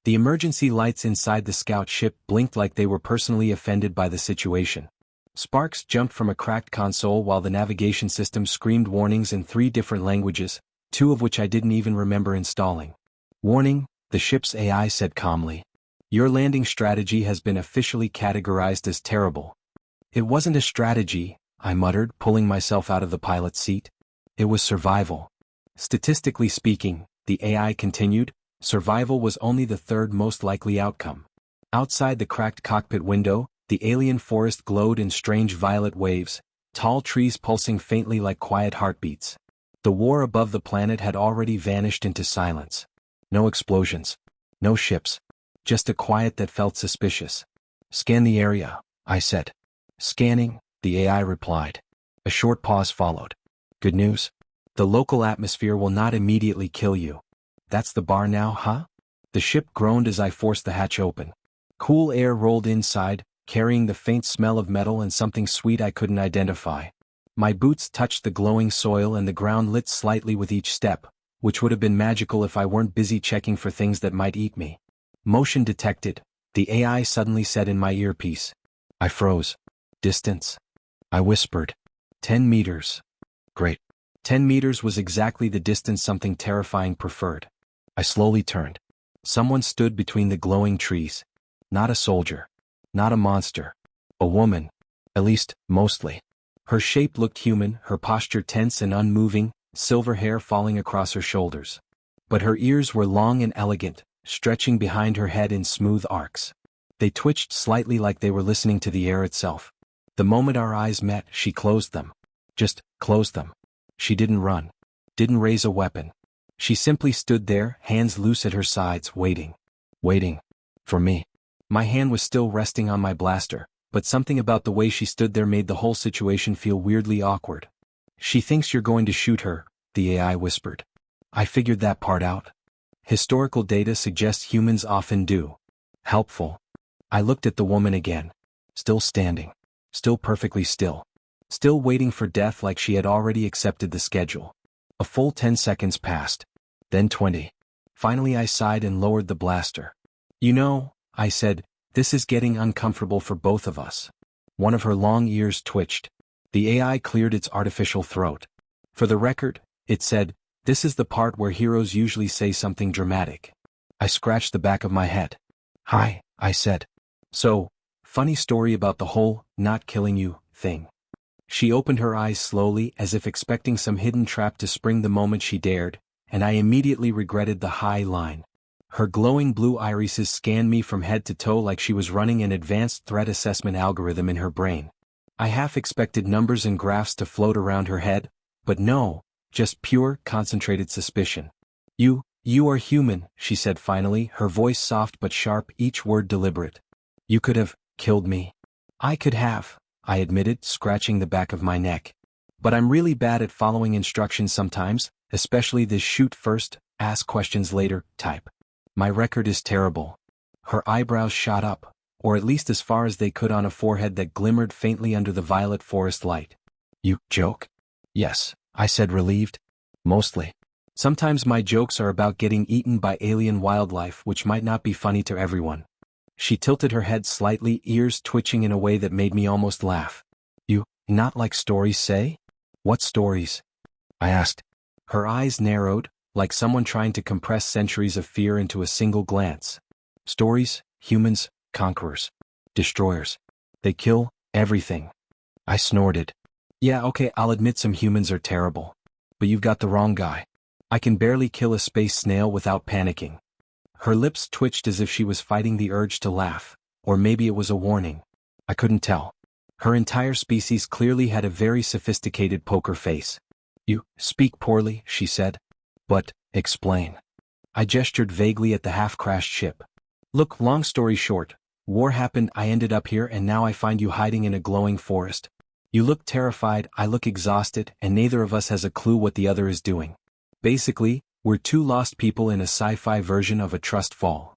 The emergency lights inside the scout ship blinked like they were personally offended by the situation. Sparks jumped from a cracked console while the navigation system screamed warnings in 3 different languages, 2 of which I didn't even remember installing. "Warning," the ship's AI said calmly. "Your landing strategy has been officially categorized as terrible." "It wasn't a strategy," I muttered, pulling myself out of the pilot's seat. "It was survival." Statistically speaking, the AI continued, survival was only the 3rd most likely outcome. Outside the cracked cockpit window, the alien forest glowed in strange violet waves, tall trees pulsing faintly like quiet heartbeats. The war above the planet had already vanished into silence. No explosions. No ships. Just a quiet that felt suspicious. "Scan the area," I said. "Scanning," the AI replied. A short pause followed. "Good news? The local atmosphere will not immediately kill you." "That's the bar now, huh?" The ship groaned as I forced the hatch open. Cool air rolled inside, carrying the faint smell of metal and something sweet I couldn't identify. My boots touched the glowing soil and the ground lit slightly with each step, which would have been magical if I weren't busy checking for things that might eat me. "Motion detected," the AI suddenly said in my earpiece. I froze. "Distance?" I whispered. 10 meters. Great. 10 meters was exactly the distance something terrifying preferred. I slowly turned. Someone stood between the glowing trees. Not a soldier. Not a monster. A woman. At least, mostly. Her shape looked human, her posture tense and unmoving, silver hair falling across her shoulders. But her ears were long and elegant, stretching behind her head in smooth arcs. They twitched slightly like they were listening to the air itself. The moment our eyes met, she closed them. Just closed them. She didn't run. Didn't raise a weapon. She simply stood there, hands loose at her sides, waiting. Waiting. For me. My hand was still resting on my blaster, but something about the way she stood there made the whole situation feel weirdly awkward. "She thinks you're going to shoot her," the AI whispered. "I figured that part out. Historical data suggests humans often do." "Helpful." I looked at the woman again. Still standing. Still perfectly still. Still waiting for death like she had already accepted the schedule. A full 10 seconds passed. Then 20. Finally I sighed and lowered the blaster. "You know," I said, "this is getting uncomfortable for both of us." One of her long ears twitched. The AI cleared its artificial throat. "For the record," it said, "this is the part where heroes usually say something dramatic." I scratched the back of my head. "Hi," I said. "So, funny story about the whole, not killing you, thing." She opened her eyes slowly as if expecting some hidden trap to spring the moment she dared, and I immediately regretted the high line. Her glowing blue irises scanned me from head to toe like she was running an advanced threat assessment algorithm in her brain. I half expected numbers and graphs to float around her head, but no, just pure, concentrated suspicion. You are human," she said finally, her voice soft but sharp, each word deliberate. "You could have killed me." "I could have," I admitted, scratching the back of my neck. "But I'm really bad at following instructions sometimes, especially this shoot first, ask questions later type. My record is terrible." Her eyebrows shot up, or at least as far as they could on a forehead that glimmered faintly under the violet forest light. "You joke?" "Yes," I said, relieved. "Mostly. Sometimes my jokes are about getting eaten by alien wildlife, which might not be funny to everyone." She tilted her head slightly, ears twitching in a way that made me almost laugh. "You, not like stories say?" "What stories?" I asked. Her eyes narrowed, like someone trying to compress centuries of fear into a single glance. "Stories, humans, conquerors, destroyers. They kill everything." I snorted. "Yeah, okay, I'll admit some humans are terrible. But you've got the wrong guy. I can barely kill a space snail without panicking." Her lips twitched as if she was fighting the urge to laugh, or maybe it was a warning. I couldn't tell. Her entire species clearly had a very sophisticated poker face. "You speak poorly," she said. "But, explain." I gestured vaguely at the half-crashed ship. "Look, long story short, war happened, I ended up here, and now I find you hiding in a glowing forest. You look terrified, I look exhausted, and neither of us has a clue what the other is doing. Basically, we're 2 lost people in a sci-fi version of a trust fall."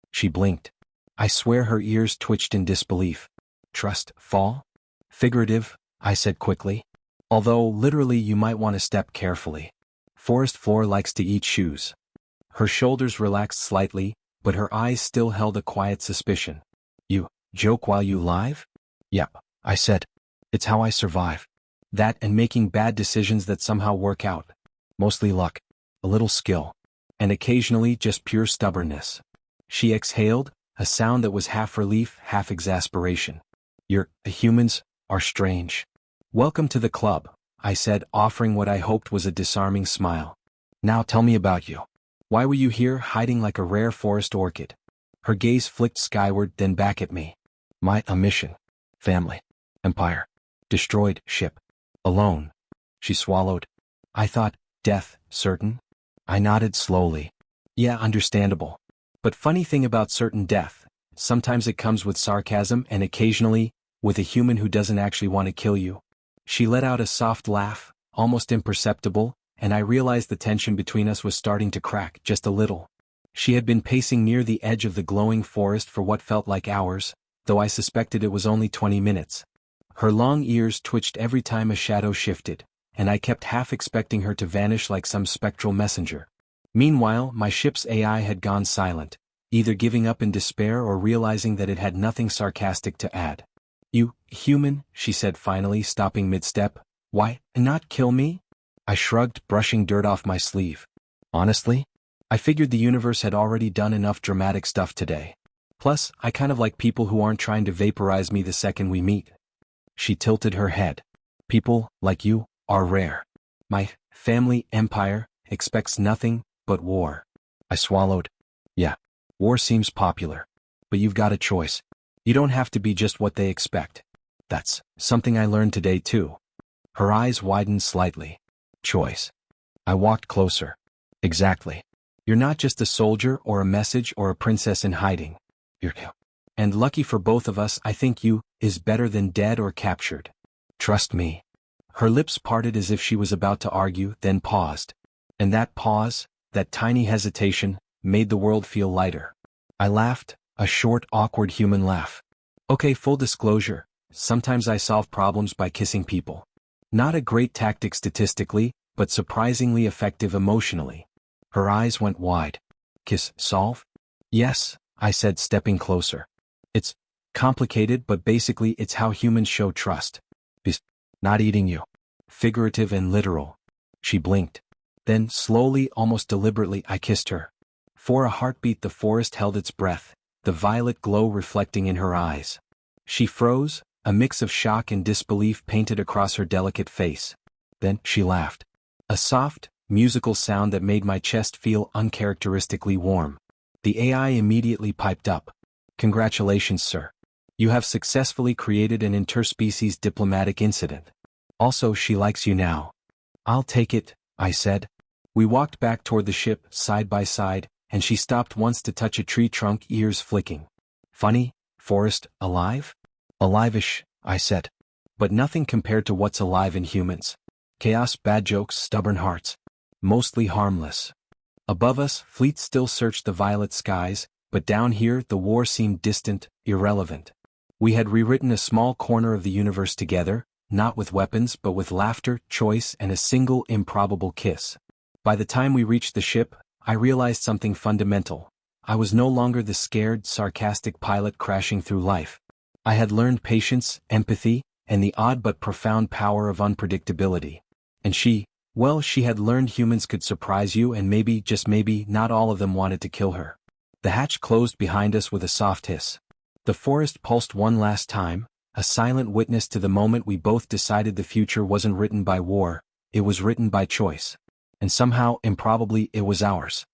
She blinked. I swear her ears twitched in disbelief. "Trust fall?" "Figurative," I said quickly. "Although, literally you might want to step carefully. Forest floor likes to eat shoes." Her shoulders relaxed slightly, but her eyes still held a quiet suspicion. You joke while you live? Yep, I said. It's how I survive. That and making bad decisions that somehow work out. Mostly luck, a little skill, and occasionally just pure stubbornness. She exhaled, a sound that was half relief, half exasperation. The humans are strange. Welcome to the club, I said, offering what I hoped was a disarming smile. Now tell me about you. Why were you here hiding like a rare forest orchid? Her gaze flicked skyward, then back at me. My mission. Family. Empire. Destroyed ship. Alone. She swallowed. I thought, death, certain? I nodded slowly. Yeah, understandable. But funny thing about certain death, sometimes it comes with sarcasm and occasionally, with a human who doesn't actually want to kill you. She let out a soft laugh, almost imperceptible, and I realized the tension between us was starting to crack just a little. She had been pacing near the edge of the glowing forest for what felt like hours, though I suspected it was only 20 minutes. Her long ears twitched every time a shadow shifted, and I kept half expecting her to vanish like some spectral messenger. Meanwhile, my ship's AI had gone silent, either giving up in despair or realizing that it had nothing sarcastic to add. You, human, she said finally, stopping mid-step. Why, not kill me? I shrugged, brushing dirt off my sleeve. Honestly, I figured the universe had already done enough dramatic stuff today. Plus, I kind of like people who aren't trying to vaporize me the second we meet. She tilted her head. People, like you, are rare. My family empire expects nothing but war. I swallowed. Yeah, war seems popular. But you've got a choice. You don't have to be just what they expect. That's something I learned today too. Her eyes widened slightly. Choice. I walked closer. Exactly. You're not just a soldier or a message or a princess in hiding. And lucky for both of us, I think you is better than dead or captured. Trust me. Her lips parted as if she was about to argue, then paused. And that pause, that tiny hesitation, made the world feel lighter. I laughed, a short, awkward human laugh. Okay, full disclosure, sometimes I solve problems by kissing people. Not a great tactic statistically, but surprisingly effective emotionally. Her eyes went wide. Kiss, solve? Yes, I said, stepping closer. It's complicated, but basically it's how humans show trust. Not eating you. Figurative and literal. She blinked. Then, slowly, almost deliberately, I kissed her. For a heartbeat the forest held its breath, the violet glow reflecting in her eyes. She froze, a mix of shock and disbelief painted across her delicate face. Then, she laughed. A soft, musical sound that made my chest feel uncharacteristically warm. The AI immediately piped up. Congratulations, sir. You have successfully created an interspecies diplomatic incident. Also, she likes you now. I'll take it, I said. We walked back toward the ship, side by side, and she stopped once to touch a tree trunk, ears flicking. Funny, forest, alive? Alive-ish, I said. But nothing compared to what's alive in humans. Chaos, bad jokes, stubborn hearts. Mostly harmless. Above us, fleets still searched the violet skies, but down here the war seemed distant, irrelevant. We had rewritten a small corner of the universe together, not with weapons but with laughter, choice, and a single improbable kiss. By the time we reached the ship, I realized something fundamental. I was no longer the scared, sarcastic pilot crashing through life. I had learned patience, empathy, and the odd but profound power of unpredictability. And she had learned humans could surprise you, and maybe, just maybe, not all of them wanted to kill her. The hatch closed behind us with a soft hiss. The forest pulsed one last time, a silent witness to the moment we both decided the future wasn't written by war, it was written by choice. And somehow, improbably, it was ours.